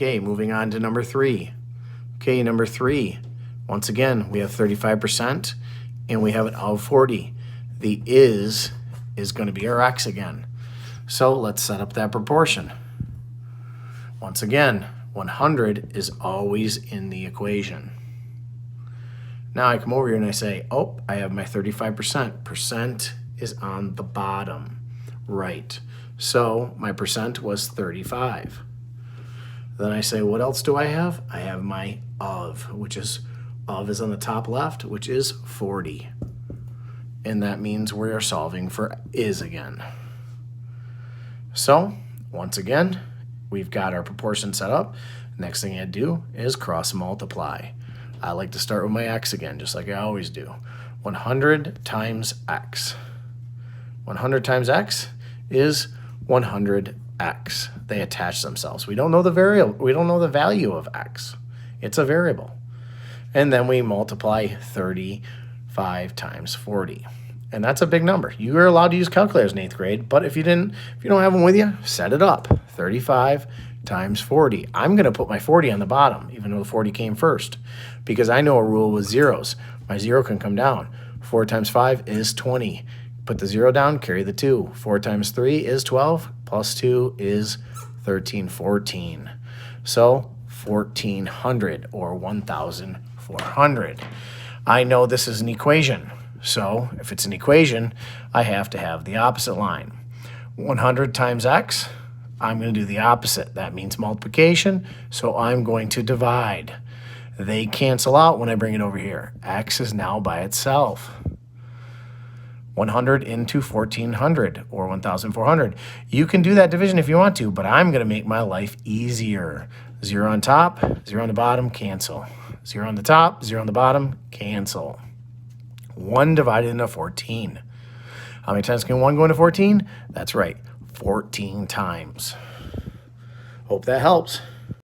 Okay, moving on to number 3. Okay, number 3. Once again, we have 35% and we have an of 40. The is going to be our x again. So let's set up that proportion. Once again, 100 is always in the equation. Now I come over here and I say, oh, I have my 35%. Percent is on the bottom right. So my percent was 35. Then I say, what else do I have? I have my of, which is on the top left, which is 40. And that means we are solving for is again. So once again, we've got our proportion set up. Next thing I do is cross multiply. I like to start with my x again, just like I always do. 100 times x. 100 times x is 100x. They attach themselves. We don't know the variable. We don't know the value of x. It's a variable. And then we multiply 35 times 40. And that's a big number. You are allowed to use calculators in 8th grade, but if you don't have them with you, set it up. 35 times 40. I'm going to put my 40 on the bottom, even though the 40 came first, because I know a rule with zeros. My 0 can come down. 4 times 5 is 20. Put the 0 down, carry the 2. 4 times 3 is 12, plus 2 is 13, 14. So 1,400 or 1,400. I know this is an equation. So if it's an equation, I have to have the opposite line. 100 times x, I'm going to do the opposite. That means multiplication, so I'm going to divide. They cancel out when I bring it over here. X is now by itself. 100 into 1,400 or 1,400. You can do that division if you want to, but I'm going to make my life easier. 0 on top, 0 on the bottom, cancel. 0 on the top, 0 on the bottom, cancel. 1 divided into 14. How many times can 1 go into 14? That's right, 14 times. Hope that helps.